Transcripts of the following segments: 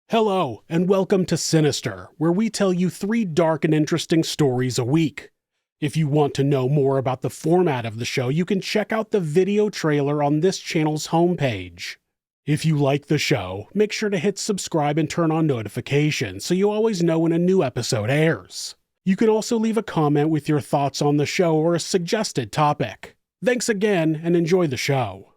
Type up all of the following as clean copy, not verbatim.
Hello, and welcome to Sinister, where we tell you 3 dark and interesting stories a week. If you want to know more about the format of the show, you can check out the video trailer on this channel's homepage. If you like the show, make sure to hit subscribe and turn on notifications so you always know when a new episode airs. You can also leave a comment with your thoughts on the show or a suggested topic. Thanks again, and enjoy the show.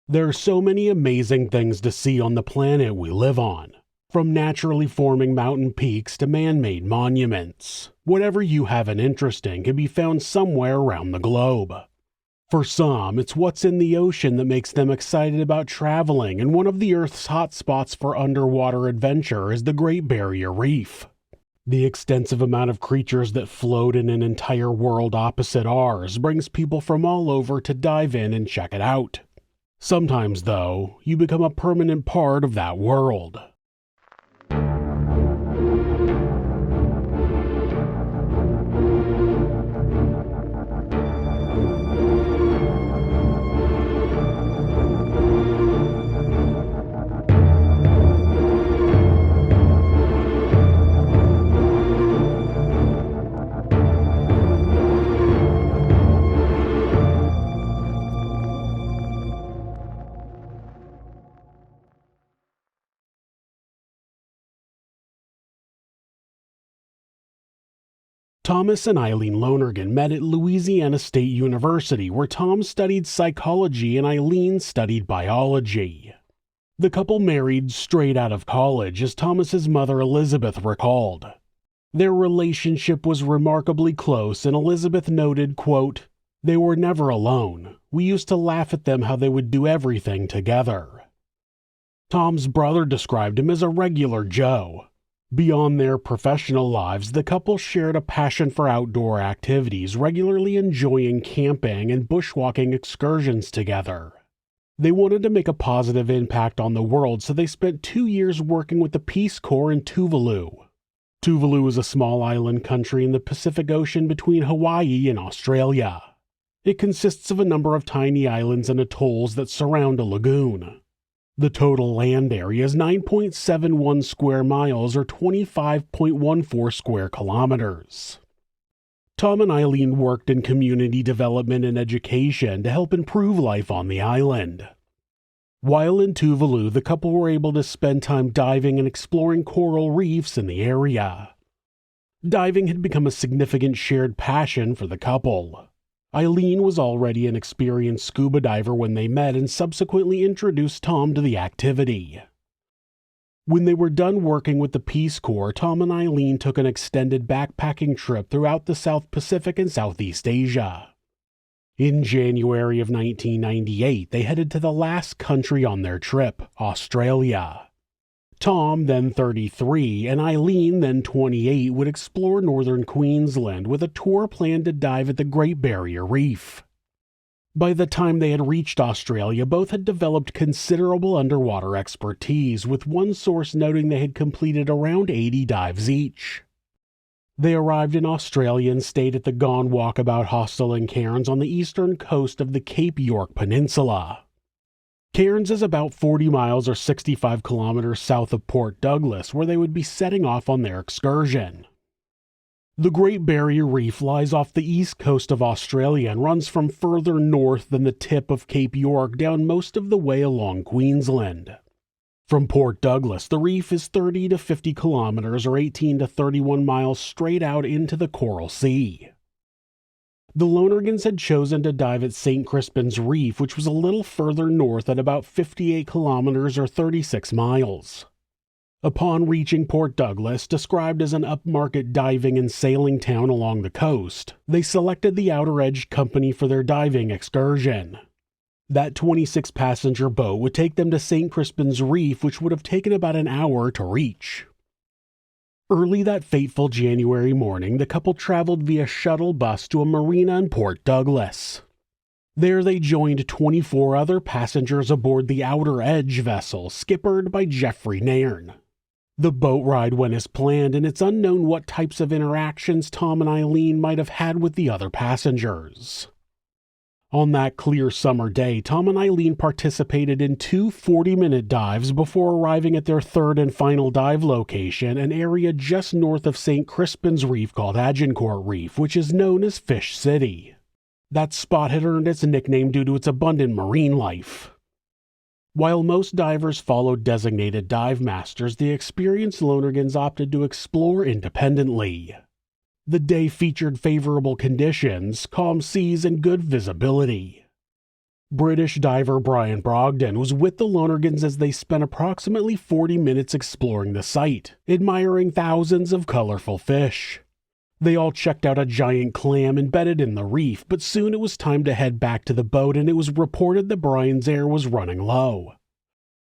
There are so many amazing things to see on the planet we live on. From naturally forming mountain peaks to man-made monuments. Whatever you have an interest in can be found somewhere around the globe. For some, it's what's in the ocean that makes them excited about traveling, and one of the Earth's hotspots for underwater adventure is the Great Barrier Reef. The extensive amount of creatures that float in an entire world opposite ours brings people from all over to dive in and check it out. Sometimes, though, you become a permanent part of that world. Thomas and Eileen Lonergan met at Louisiana State University, where Tom studied psychology and Eileen studied biology. The couple married straight out of college, as Thomas's mother Elizabeth recalled. Their relationship was remarkably close, and Elizabeth noted, quote, "They were never alone. We used to laugh at them how they would do everything together." Tom's brother described him as a regular Joe. Beyond their professional lives, the couple shared a passion for outdoor activities, regularly enjoying camping and bushwalking excursions together. They wanted to make a positive impact on the world, so they spent 2 years working with the Peace Corps in Tuvalu. Tuvalu is a small island country in the Pacific Ocean between Hawaii and Australia. It consists of a number of tiny islands and atolls that surround a lagoon. The total land area is 9.71 square miles or 25.14 square kilometers. Tom and Eileen worked in community development and education to help improve life on the island. While in Tuvalu, the couple were able to spend time diving and exploring coral reefs in the area. Diving had become a significant shared passion for the couple. Eileen was already an experienced scuba diver when they met and subsequently introduced Tom to the activity. When they were done working with the Peace Corps, Tom and Eileen took an extended backpacking trip throughout the South Pacific and Southeast Asia. In January of 1998, they headed to the last country on their trip, Australia. Tom, then 33, and Eileen, then 28, would explore northern Queensland with a tour planned to dive at the Great Barrier Reef. By the time they had reached Australia, both had developed considerable underwater expertise, with one source noting they had completed around 80 dives each. They arrived in Australia and stayed at the Gone Walkabout Hostel in Cairns on the eastern coast of the Cape York Peninsula. Cairns is about 40 miles or 65 kilometers south of Port Douglas, where they would be setting off on their excursion. The Great Barrier Reef lies off the east coast of Australia and runs from further north than the tip of Cape York down most of the way along Queensland. From Port Douglas, the reef is 30 to 50 kilometers or 18 to 31 miles straight out into the Coral Sea. The Lonergans had chosen to dive at St. Crispin's Reef, which was a little further north at about 58 kilometers or 36 miles. Upon reaching Port Douglas, described as an upmarket diving and sailing town along the coast, they selected the Outer Edge Company for their diving excursion. That 26-passenger boat would take them to St. Crispin's Reef, which would have taken about an hour to reach. Early that fateful January morning, the couple traveled via shuttle bus to a marina in Port Douglas. There they joined 24 other passengers aboard the Outer Edge vessel, skippered by Jeffrey Nairn. The boat ride went as planned, and it's unknown what types of interactions Tom and Eileen might have had with the other passengers. On that clear summer day, Tom and Eileen participated in two 40-minute dives before arriving at their third and final dive location, an area just north of St. Crispin's Reef called Agincourt Reef, which is known as Fish City. That spot had earned its nickname due to its abundant marine life. While most divers followed designated dive masters, the experienced Lonergans opted to explore independently. The day featured favorable conditions, calm seas, and good visibility. British diver Brian Brogden was with the Lonergans as they spent approximately 40 minutes exploring the site, admiring thousands of colorful fish. They all checked out a giant clam embedded in the reef, but soon it was time to head back to the boat, and it was reported that Brian's air was running low.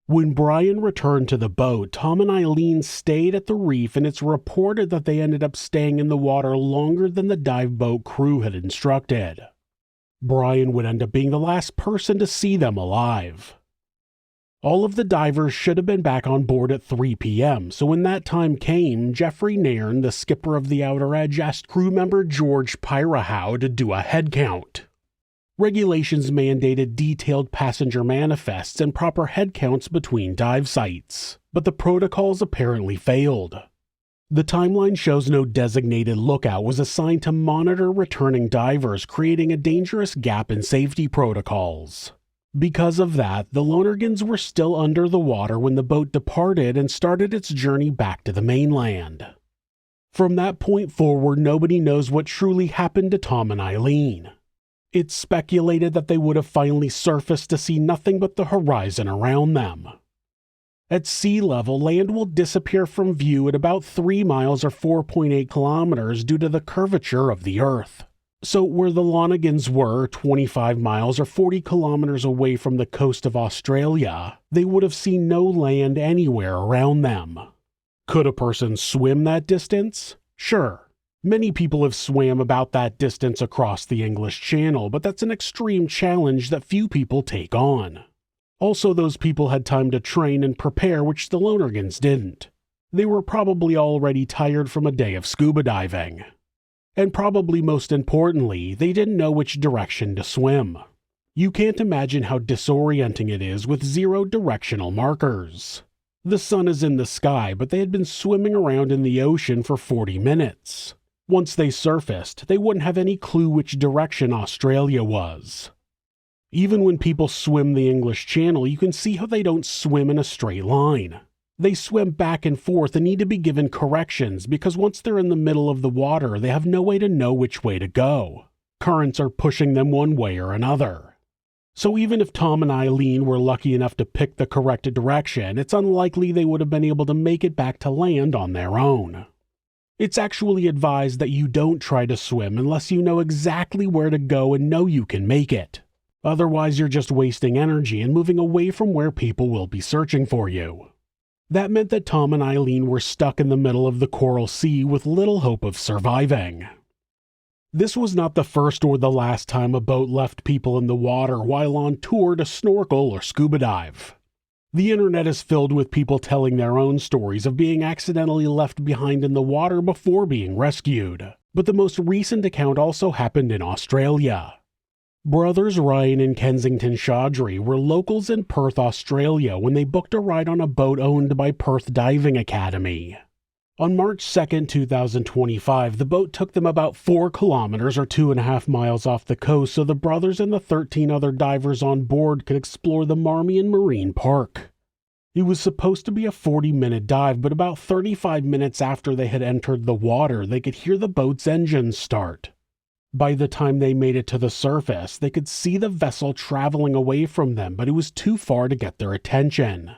When Brian returned to the boat, Tom and Eileen stayed at the reef, and it's reported that they ended up staying in the water longer than the dive boat crew had instructed. Brian would end up being the last person to see them alive. All of the divers should have been back on board at 3 p.m., so when that time came, Jeffrey Nairn, the skipper of the Outer Edge, asked crew member George Pyrahow to do a head count. Regulations mandated detailed passenger manifests and proper head counts between dive sites, but the protocols apparently failed. The timeline shows no designated lookout was assigned to monitor returning divers, creating a dangerous gap in safety protocols. Because of that, the Lonergans were still under the water when the boat departed and started its journey back to the mainland. From that point forward, nobody knows what truly happened to Tom and Eileen. It's speculated that they would have finally surfaced to see nothing but the horizon around them. At sea level, land will disappear from view at about 3 miles or 4.8 kilometers due to the curvature of the Earth. So where the Lonergans were, 25 miles or 40 kilometers away from the coast of Australia, they would have seen no land anywhere around them. Could a person swim that distance? Sure. Many people have swam about that distance across the English Channel, but that's an extreme challenge that few people take on. Also, those people had time to train and prepare, which the Lonergans didn't. They were probably already tired from a day of scuba diving. And probably most importantly, they didn't know which direction to swim. You can't imagine how disorienting it is with 0 directional markers. The sun is in the sky, but they had been swimming around in the ocean for 40 minutes. Once they surfaced, they wouldn't have any clue which direction Australia was. Even when people swim the English Channel, you can see how they don't swim in a straight line. They swim back and forth and need to be given corrections because once they're in the middle of the water, they have no way to know which way to go. Currents are pushing them one way or another. So even if Tom and Eileen were lucky enough to pick the correct direction, it's unlikely they would have been able to make it back to land on their own. It's actually advised that you don't try to swim unless you know exactly where to go and know you can make it. Otherwise, you're just wasting energy and moving away from where people will be searching for you. That meant that Tom and Eileen were stuck in the middle of the Coral Sea with little hope of surviving. This was not the first or the last time a boat left people in the water while on tour to snorkel or scuba dive. The internet is filled with people telling their own stories of being accidentally left behind in the water before being rescued, but the most recent account also happened in Australia. Brothers Ryan and Kensington Chaudhry were locals in Perth, Australia when they booked a ride on a boat owned by Perth Diving Academy. On March 2, 2025, the boat took them about 4 kilometers or 2.5 miles off the coast so the brothers and the 13 other divers on board could explore the Marmion Marine Park. It was supposed to be a 40-minute dive, but about 35 minutes after they had entered the water, they could hear the boat's engines start. By the time they made it to the surface, they could see the vessel traveling away from them, but it was too far to get their attention.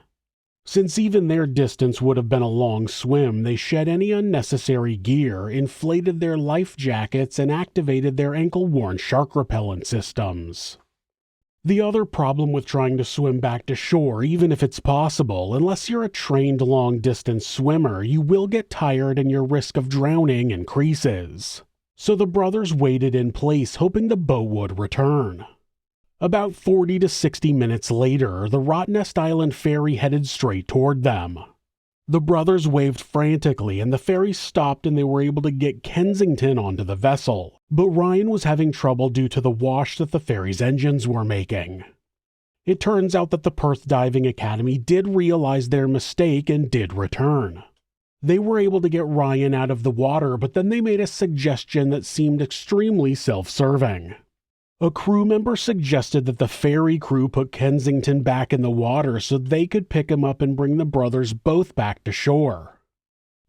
Since even their distance would have been a long swim, they shed any unnecessary gear, inflated their life jackets, and activated their ankle-worn shark repellent systems. The other problem with trying to swim back to shore, even if it's possible, unless you're a trained long-distance swimmer, you will get tired and your risk of drowning increases. So the brothers waited in place, hoping the boat would return. About 40 to 60 minutes later, the Rottnest Island ferry headed straight toward them. The brothers waved frantically, and the ferry stopped and they were able to get Kensington onto the vessel, But Ryan was having trouble due to the wash that the ferry's engines were making. It turns out that the Perth Diving Academy did realize their mistake and did return. They were able to get Ryan out of the water, but then they made a suggestion that seemed extremely self-serving. A crew member suggested that the ferry crew put Kensington back in the water so they could pick him up and bring the brothers both back to shore.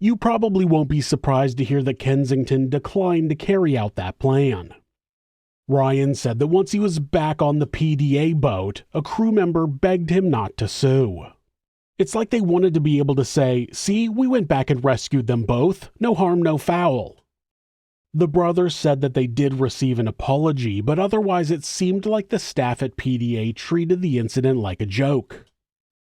You probably won't be surprised to hear that Kensington declined to carry out that plan. Ryan said that once he was back on the PDA boat, a crew member begged him not to sue. It's like they wanted to be able to say, "See, we went back and rescued them both. No harm, no foul." The brothers said that they did receive an apology, but otherwise it seemed like the staff at PDA treated the incident like a joke.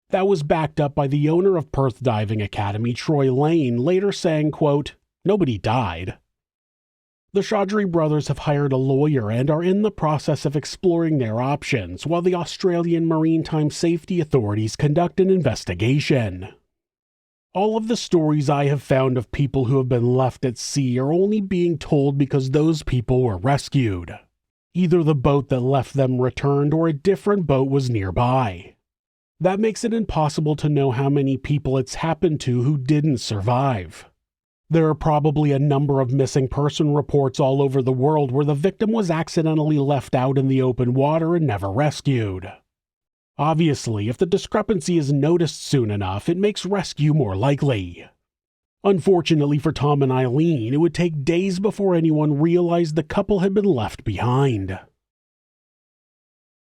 That was backed up by the owner of Perth Diving Academy, Troy Lane, later saying, quote, "Nobody died." The Chaudhry brothers have hired a lawyer and are in the process of exploring their options, while the Australian Maritime Safety Authorities conduct an investigation. All of the stories I have found of people who have been left at sea are only being told because those people were rescued. Either the boat that left them returned or a different boat was nearby. That makes it impossible to know how many people it's happened to who didn't survive. There are probably a number of missing person reports all over the world where the victim was accidentally left out in the open water and never rescued. Obviously, if the discrepancy is noticed soon enough, it makes rescue more likely. Unfortunately for Tom and Eileen, it would take days before anyone realized the couple had been left behind.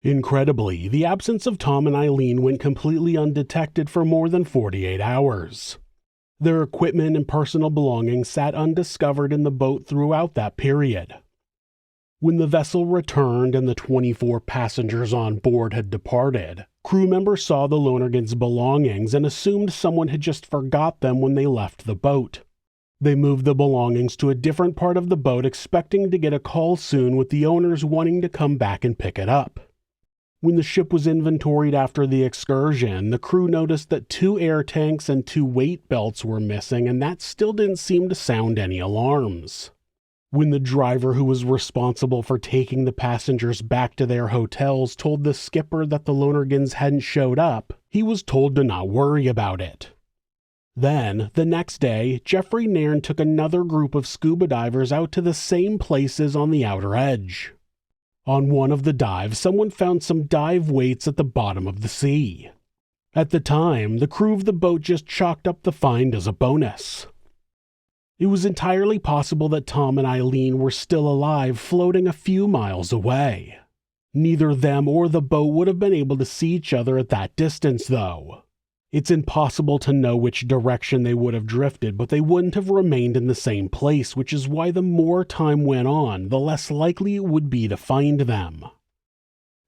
Incredibly, the absence of Tom and Eileen went completely undetected for more than 48 hours. Their equipment and personal belongings sat undiscovered in the boat throughout that period. When the vessel returned and the 24 passengers on board had departed, crew members saw the Lonergans' belongings and assumed someone had just forgot them when they left the boat. They moved the belongings to a different part of the boat, expecting to get a call soon with the owners wanting to come back and pick it up. When the ship was inventoried after the excursion, the crew noticed that 2 air tanks and 2 weight belts were missing, and that still didn't seem to sound any alarms. When the driver who was responsible for taking the passengers back to their hotels told the skipper that the Lonergans hadn't showed up, he was told to not worry about it. Then, the next day, Jeffrey Nairn took another group of scuba divers out to the same places on the outer edge. On one of the dives, someone found some dive weights at the bottom of the sea. At the time, the crew of the boat just chalked up the find as a bonus. It was entirely possible that Tom and Eileen were still alive, floating a few miles away. Neither them or the boat would have been able to see each other at that distance, though. It's impossible to know which direction they would have drifted, but they wouldn't have remained in the same place, which is why the more time went on, the less likely it would be to find them.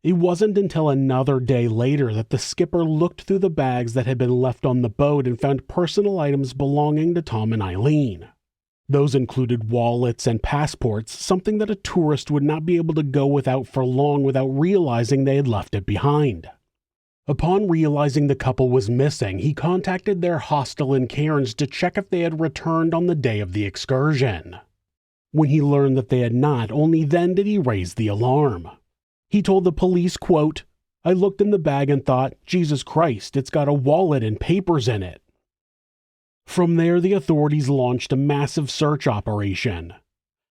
It wasn't until another day later that the skipper looked through the bags that had been left on the boat and found personal items belonging to Tom and Eileen. Those included wallets and passports, something that a tourist would not be able to go without for long without realizing they had left it behind. Upon realizing the couple was missing, he contacted their hostel in Cairns to check if they had returned on the day of the excursion. When he learned that they had not, only then did he raise the alarm. He told the police, quote, "I looked in the bag and thought, Jesus Christ, it's got a wallet and papers in it." From there, the authorities launched a massive search operation.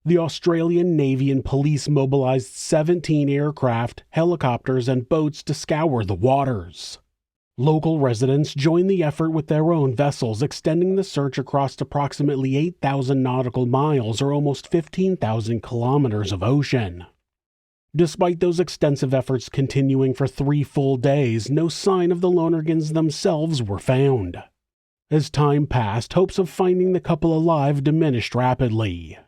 The Australian Navy and police mobilized 17 aircraft, helicopters, and boats to scour the waters. Local residents joined the effort with their own vessels, extending the search across approximately 8,000 nautical miles or almost 15,000 kilometers of ocean. Despite those extensive efforts continuing for 3 full days, no sign of the Lonergans themselves were found. As time passed, hopes of finding the couple alive diminished rapidly.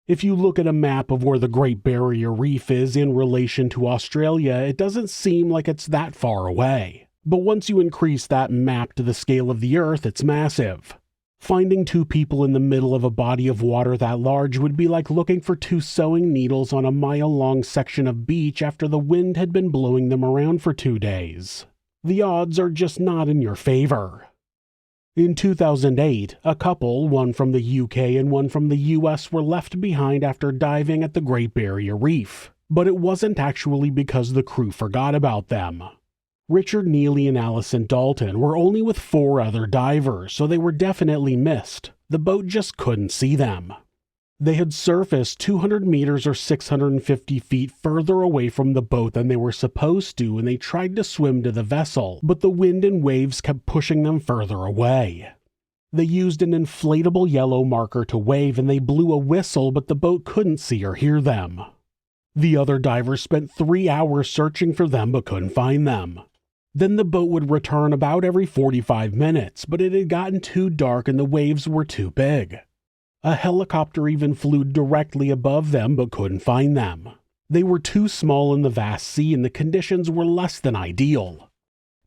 If you look at a map of where the Great Barrier Reef is in relation to Australia, it doesn't seem like it's that far away. But once you increase that map to the scale of the Earth, it's massive. Finding 2 people in the middle of a body of water that large would be like looking for 2 sewing needles on a mile-long section of beach after the wind had been blowing them around for 2 days. The odds are just not in your favor. In 2008, a couple, one from the UK and one from the US, were left behind after diving at the Great Barrier Reef, but it wasn't actually because the crew forgot about them. Richard Neely and Allison Dalton were only with 4 other divers, so they were definitely missed. The boat just couldn't see them. They had surfaced 200 meters or 650 feet further away from the boat than they were supposed to, and they tried to swim to the vessel, but the wind and waves kept pushing them further away. They used an inflatable yellow marker to wave, and they blew a whistle, but the boat couldn't see or hear them. The other divers spent 3 hours searching for them but couldn't find them. Then the boat would return about every 45 minutes, but it had gotten too dark and the waves were too big. A helicopter even flew directly above them but couldn't find them. They were too small in the vast sea and the conditions were less than ideal.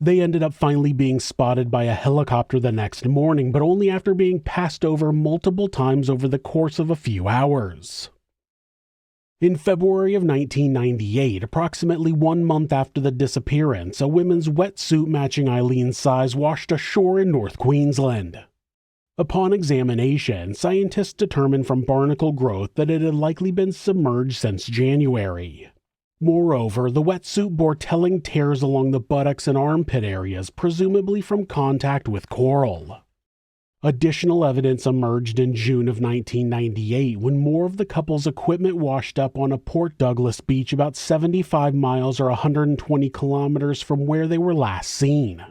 They ended up finally being spotted by a helicopter the next morning, but only after being passed over multiple times over the course of a few hours. In February of 1998, approximately 1 month after the disappearance, a women's wetsuit matching Eileen's size washed ashore in North Queensland. Upon examination, scientists determined from barnacle growth that it had likely been submerged since January. Moreover, the wetsuit bore telling tears along the buttocks and armpit areas, presumably from contact with coral. Additional evidence emerged in June of 1998 when more of the couple's equipment washed up on a Port Douglas beach about 75 miles or 120 kilometers from where they were last seen.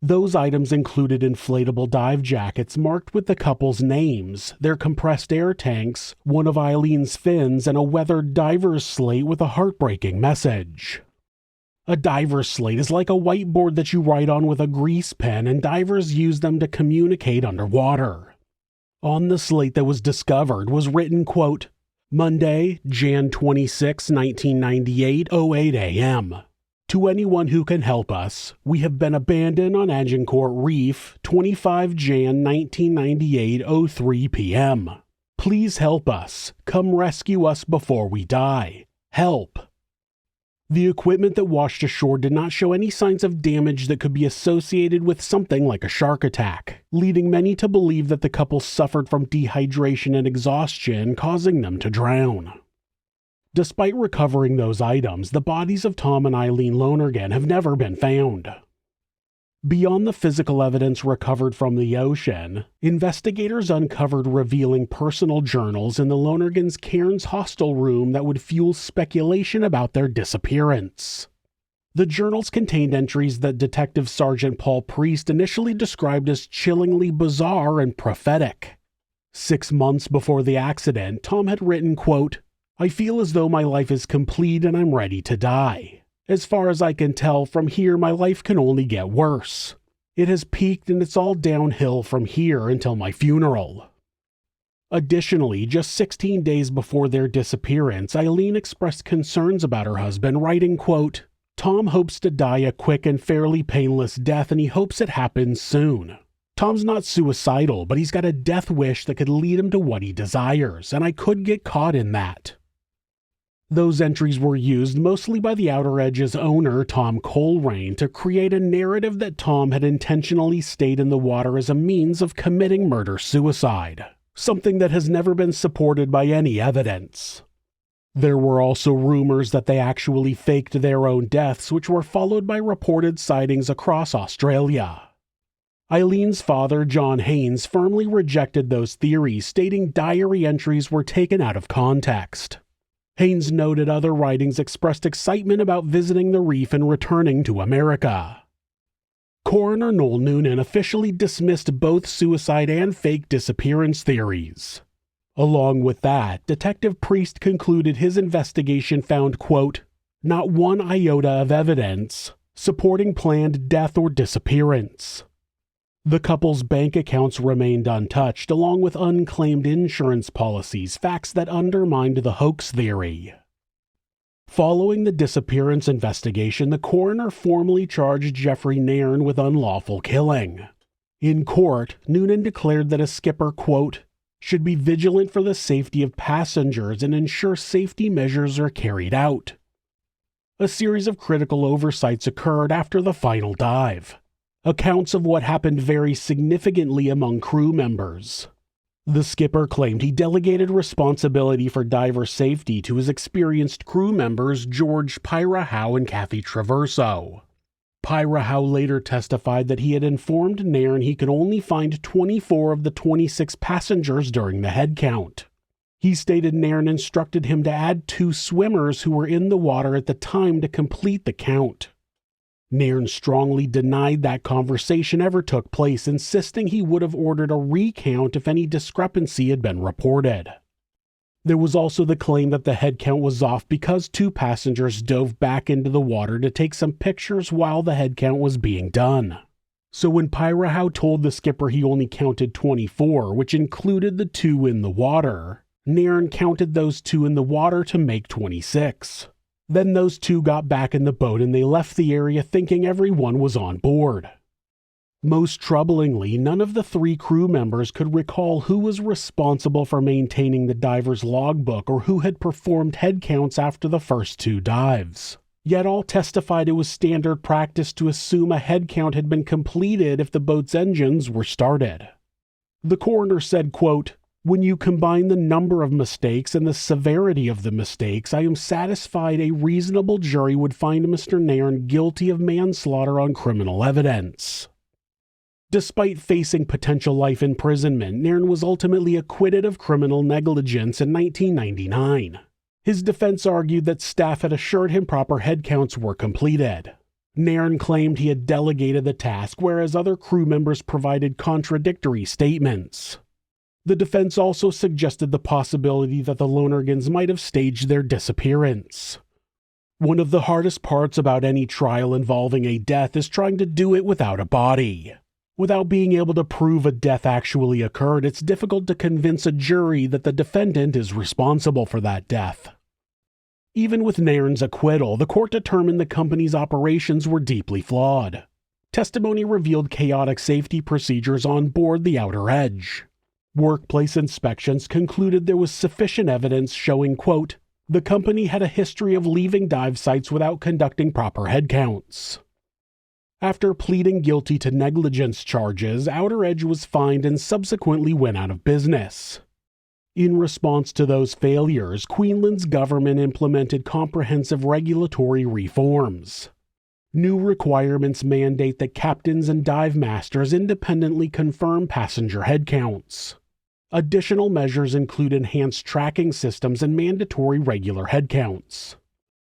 Those items included inflatable dive jackets marked with the couple's names, their compressed air tanks, one of Eileen's fins, and a weathered diver's slate with a heartbreaking message. A diver's slate is like a whiteboard that you write on with a grease pen, and divers use them to communicate underwater. On the slate that was discovered was written, quote, Monday, Jan 26, 1998, 08 a.m. To anyone who can help us, we have been abandoned on Agincourt Reef, 25 Jan 1998, 03 p.m. Please help us. Come rescue us before we die. Help. The equipment that washed ashore did not show any signs of damage that could be associated with something like a shark attack, leading many to believe that the couple suffered from dehydration and exhaustion, causing them to drown. Despite recovering those items, the bodies of Tom and Eileen Lonergan have never been found. Beyond the physical evidence recovered from the ocean, investigators uncovered revealing personal journals in the Lonergans' Cairns hostel room that would fuel speculation about their disappearance. The journals contained entries that Detective Sergeant Paul Priest initially described as chillingly bizarre and prophetic. 6 months before the accident, Tom had written, quote, I feel as though my life is complete and I'm ready to die. As far as I can tell, from here my life can only get worse. It has peaked and it's all downhill from here until my funeral. Additionally, just 16 days before their disappearance, Eileen expressed concerns about her husband, writing, quote, Tom hopes to die a quick and fairly painless death and he hopes it happens soon. Tom's not suicidal, but he's got a death wish that could lead him to what he desires, and I could get caught in that. Those entries were used mostly by the Outer Edge's owner, Tom Coleraine, to create a narrative that Tom had intentionally stayed in the water as a means of committing murder-suicide, something that has never been supported by any evidence. There were also rumors that they actually faked their own deaths, which were followed by reported sightings across Australia. Eileen's father, John Haynes, firmly rejected those theories, stating diary entries were taken out of context. Haynes noted other writings expressed excitement about visiting the reef and returning to America. Coroner Noel Noonan officially dismissed both suicide and fake disappearance theories. Along with that, Detective Priest concluded his investigation found, quote, not one iota of evidence supporting planned death or disappearance. The couple's bank accounts remained untouched, along with unclaimed insurance policies, facts that undermined the hoax theory. Following the disappearance investigation, the coroner formally charged Jeffrey Nairn with unlawful killing. In court, Noonan declared that a skipper, quote, should be vigilant for the safety of passengers and ensure safety measures are carried out. A series of critical oversights occurred after the final dive. Accounts of what happened vary significantly among crew members. The skipper claimed he delegated responsibility for diver safety to his experienced crew members George Pyrahow and Kathy Traverso. Pyrahow later testified that he had informed Nairn he could only find 24 of the 26 passengers during the head count. He stated Nairn instructed him to add 2 swimmers who were in the water at the time to complete the count. Nairn strongly denied that conversation ever took place, insisting he would have ordered a recount if any discrepancy had been reported. There was also the claim that the head count was off because 2 passengers dove back into the water to take some pictures while the head count was being done. So when Pyrahow told the skipper he only counted 24, which included the 2 in the water, Nairn counted those 2 in the water to make 26. Then those 2 got back in the boat and they left the area thinking everyone was on board. Most troublingly, none of the 3 crew members could recall who was responsible for maintaining the diver's logbook or who had performed head counts after the first 2 dives. Yet all testified it was standard practice to assume a head count had been completed if the boat's engines were started. The coroner said, quote, "When you combine the number of mistakes and the severity of the mistakes, I am satisfied a reasonable jury would find Mr. Nairn guilty of manslaughter on criminal evidence." Despite facing potential life imprisonment, Nairn was ultimately acquitted of criminal negligence in 1999. His defense argued that staff had assured him proper head counts were completed. Nairn claimed he had delegated the task, whereas other crew members provided contradictory statements. The defense also suggested the possibility that the Lonergans might have staged their disappearance. One of the hardest parts about any trial involving a death is trying to do it without a body. Without being able to prove a death actually occurred, it's difficult to convince a jury that the defendant is responsible for that death. Even with Nairn's acquittal, the court determined the company's operations were deeply flawed. Testimony revealed chaotic safety procedures on board the Outer Edge. Workplace inspections concluded there was sufficient evidence showing, quote, "The company had a history of leaving dive sites without conducting proper head counts." After pleading guilty to negligence charges, Outer Edge was fined and subsequently went out of business. In response to those failures, Queensland's government implemented comprehensive regulatory reforms. New requirements mandate that captains and dive masters independently confirm passenger head counts. Additional measures include enhanced tracking systems and mandatory regular head counts.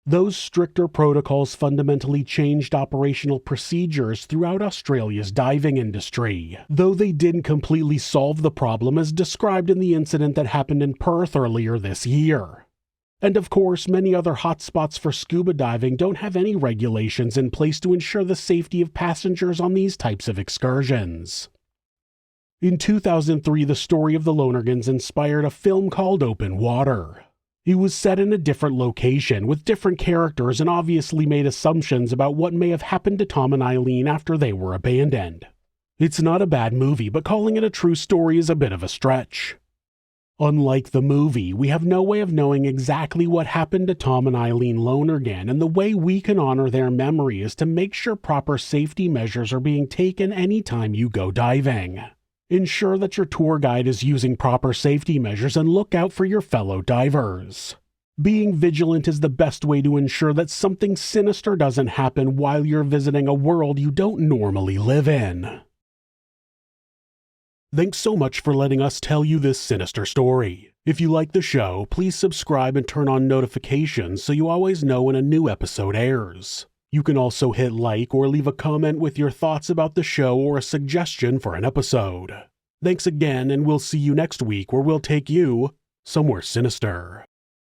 Those stricter protocols fundamentally changed operational procedures throughout Australia's diving industry, though they didn't completely solve the problem as described in the incident that happened in Perth earlier this year. And of course, many other hotspots for scuba diving don't have any regulations in place to ensure the safety of passengers on these types of excursions. In 2003, the story of the Lonergans inspired a film called Open Water. It was set in a different location, with different characters, and obviously made assumptions about what may have happened to Tom and Eileen after they were abandoned. It's not a bad movie, but calling it a true story is a bit of a stretch. Unlike the movie, we have no way of knowing exactly what happened to Tom and Eileen Lonergan, and the way we can honor their memory is to make sure proper safety measures are being taken anytime you go diving. Ensure that your tour guide is using proper safety measures and look out for your fellow divers. Being vigilant is the best way to ensure that something sinister doesn't happen while you're visiting a world you don't normally live in. Thanks so much for letting us tell you this sinister story. If you like the show, please subscribe and turn on notifications so you always know when a new episode airs. You can also hit like or leave a comment with your thoughts about the show or a suggestion for an episode. Thanks again, and we'll see you next week where we'll take you somewhere sinister.